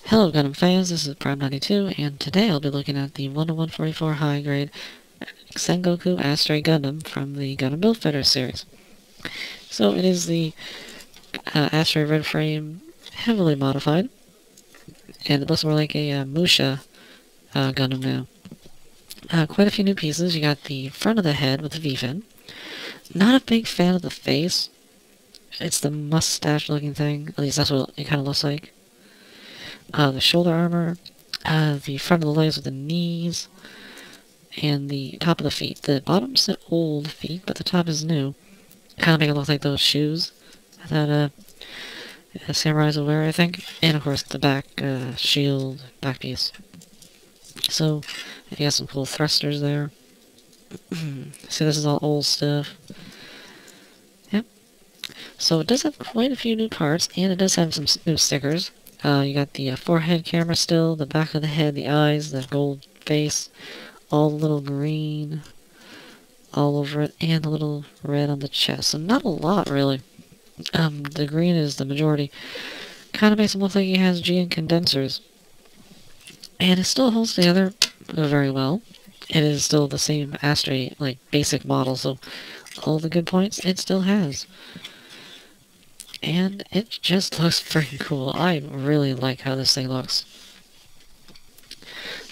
Hello Gundam fans, this is Prime92, and today I'll be looking at the 1-144 high grade Sengoku Astray Gundam from the Gundam Build Fitter series. So it is the Astray red frame, heavily modified, and it looks more like a Musha Gundam now. Quite a few new pieces. You got the front of the head with the V-fin. Not a big fan of the face. It's the mustache looking thing, at least that's what it kind of looks like. The shoulder armor, the front of the legs with the knees, and the top of the feet. The bottom's the old feet, but the top is new. Kind of make it look like those shoes that samurais will wear, I think. And of course the back shield, back piece. So you got some cool thrusters there. See, this is all old stuff. Yep. So it does have quite a few new parts, and it does have some new stickers. You got the forehead camera still, the back of the head, the eyes, the gold face, all the little green all over it, and a little red on the chest. So not a lot, really. The green is the majority. Kind of makes him look like he has GN condensers. And it still holds together very well. It is still the same Astray, like, basic model, so all the good points it still has. And it just looks freaking cool. I really like how this thing looks.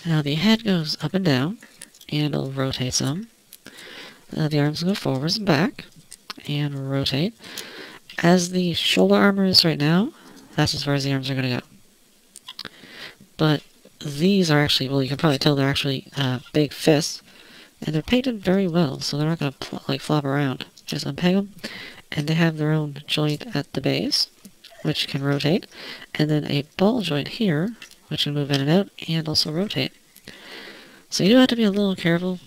Now the head goes up and down, and it'll rotate some. The arms go forwards and back, and rotate. As the shoulder armor is right now, that's as far as the arms are going to go. But these are actually, well, you can probably tell they're actually big fists, and they're painted very well, so they're not going to like flop around. Just unpeg them. And they have their own joint at the base, which can rotate, and then a ball joint here, which can move in and out, and also rotate. So you do have to be a little careful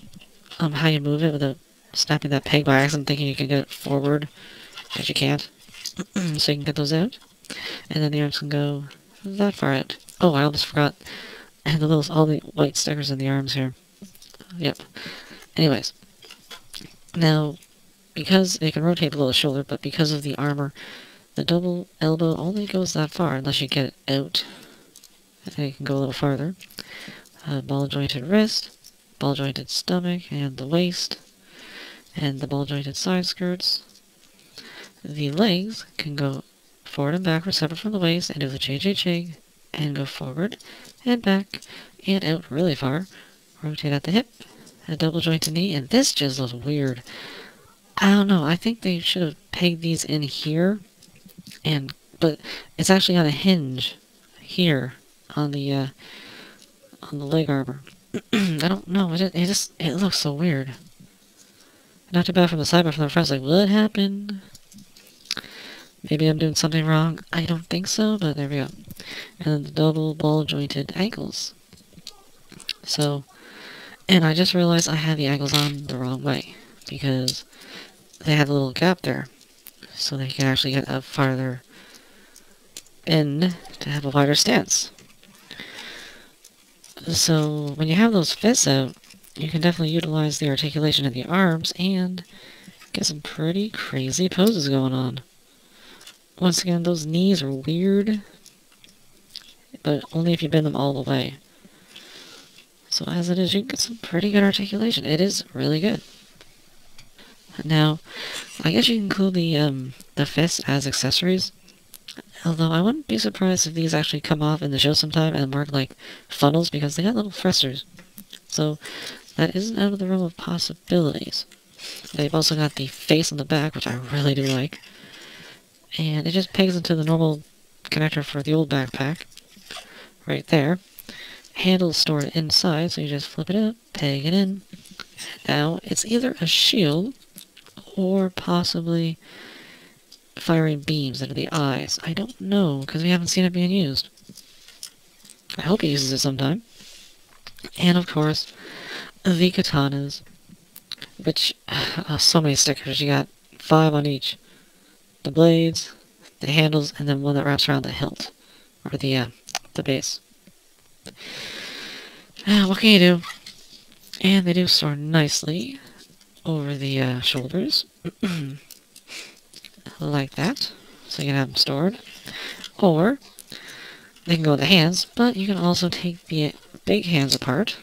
how you move it without snapping that peg by accident, thinking you can get it forward, but you can't. So you can get those out, and then the arms can go that far out. Oh, I almost forgot. And all the white stickers in the arms here. Yep. Anyways, now, because it can rotate below the shoulder, but because of the armor, the double elbow only goes that far unless you get it out. And it can go a little farther. Ball jointed wrist, ball jointed stomach, and the waist, and the ball jointed side skirts. The legs can go forward and backward separate from the waist, and do the jig, and go forward and back and out really far. Rotate at the hip, a double jointed knee, and this just looks weird. I don't know, I think they should have pegged these in here, but it's actually on a hinge here on the leg armor. I don't know, it looks so weird. Not too bad from the side, but from the front, it's like, what happened? Maybe I'm doing something wrong. I don't think so, but there we go. And then the double ball jointed ankles. So, and I just realized I had the ankles on the wrong way, because they had a little gap there, so they can actually get a farther bend to have a wider stance. So when you have those fists out, you can definitely utilize the articulation of the arms and get some pretty crazy poses going on. Once again, those knees are weird, but only if you bend them all the way. So as it is, you can get some pretty good articulation. It is really good. Now, I guess you can include the fists as accessories, although I wouldn't be surprised if these actually come off in the show sometime and work like funnels, because they got little thrusters. So that isn't out of the realm of possibilities. They've also got the face on the back, which I really do like, and it just pegs into the normal connector for the old backpack, right there. Handles stored inside, so you just flip it out, peg it in. Now, it's either a shield, or possibly firing beams into the eyes. I don't know, because we haven't seen it being used. I hope he uses it sometime. And of course, the katanas, which, so many stickers. You got 5 on each. The blades, the handles, and then one that wraps around the hilt, or the base. What can you do? And they do store nicely over the shoulders, like that, so you can have them stored. Or they can go with the hands, but you can also take the big hands apart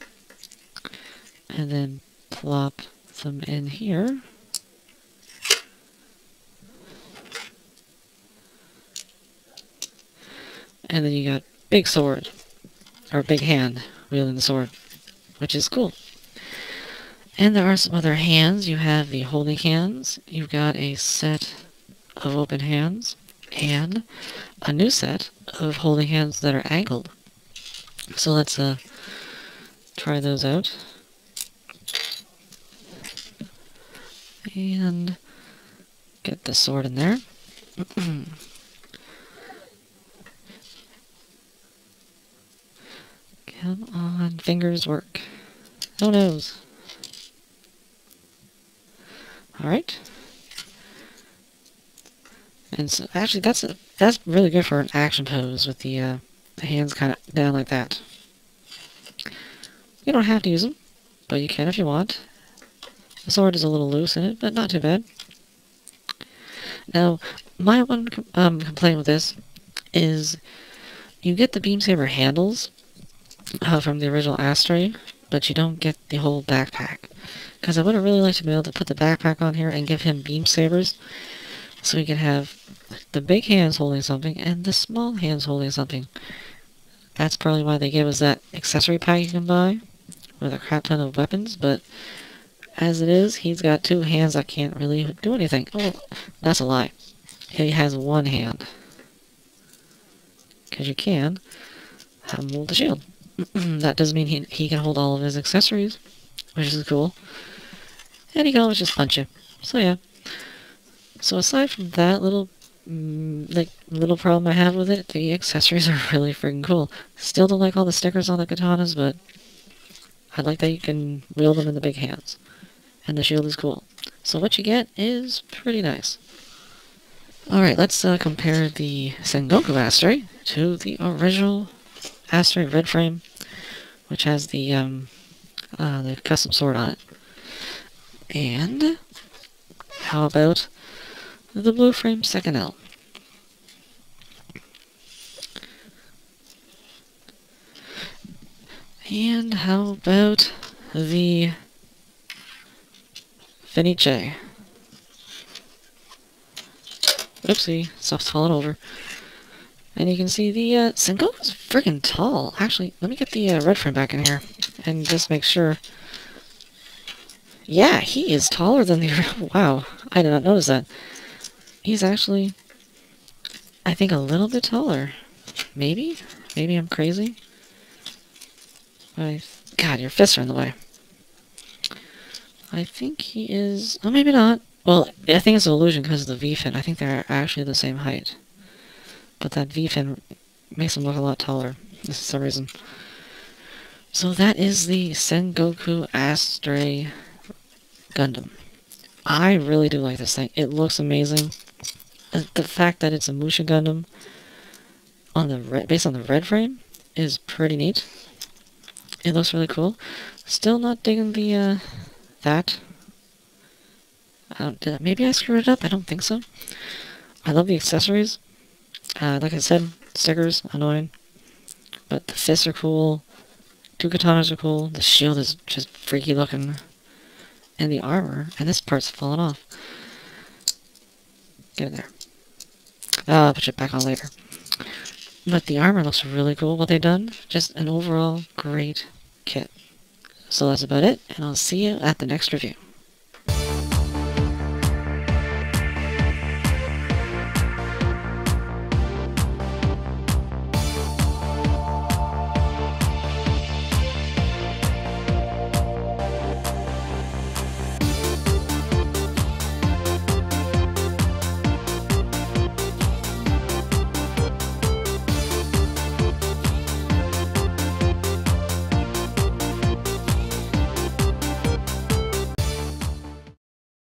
and then plop them in here. And then you got big sword, or big hand wielding the sword, which is cool. And there are some other hands. You have the holding hands, you've got a set of open hands, and a new set of holding hands that are angled. So let's try those out. And get the sword in there. Come on, fingers work. Oh nose. Alright. And so actually that's really good for an action pose with the hands kind of down like that. You don't have to use them, but you can if you want. The sword is a little loose in it, but not too bad. Now, my one complaint with this is you get the beam saber handles from the original Astray, but you don't get the whole backpack. Because I would have really liked to be able to put the backpack on here and give him beam sabers, so he could have the big hands holding something and the small hands holding something. That's probably why they gave us that accessory pack you can buy with a crap ton of weapons, but as it is, he's got two hands that can't really do anything. Oh, that's a lie. He has one hand. Because you can have him hold the shield. That doesn't mean he can hold all of his accessories, which is cool. And he can always just punch you. So yeah. So aside from that little problem I have with it, the accessories are really freaking cool. Still don't like all the stickers on the katanas, but I like that you can wield them in the big hands. And the shield is cool. So what you get is pretty nice. Alright, let's compare the Sengoku Astray to the original Astray red frame, which has the custom sword on it. And how about the blue frame second L? And how about the Fenice? Oopsie, stuff's falling over. And you can see the Sengoku's friggin' tall. Actually, let me get the red frame back in here and just make sure. Yeah, he is taller than the... Wow, I did not notice that. He's actually, I think, a little bit taller. Maybe? Maybe I'm crazy? God, your fists are in the way. I think he is... Oh, maybe not. Well, I think it's an illusion because of the V-fin. I think they're actually the same height. But that V-fin makes him look a lot taller, for some reason. So that is the Sengoku Astray Gundam. I really do like this thing. It looks amazing. The fact that it's a Musha Gundam on the based on the red frame is pretty neat. It looks really cool. Still not digging the that. Maybe I screwed it up. I don't think so. I love the accessories. Like I said, stickers, annoying. But the fists are cool. Two katanas are cool. The shield is just freaky looking. And the armor. And this part's falling off. Get in there. I'll put it back on later. But the armor looks really cool, what they've done. Just an overall great kit. So that's about it, and I'll see you at the next review.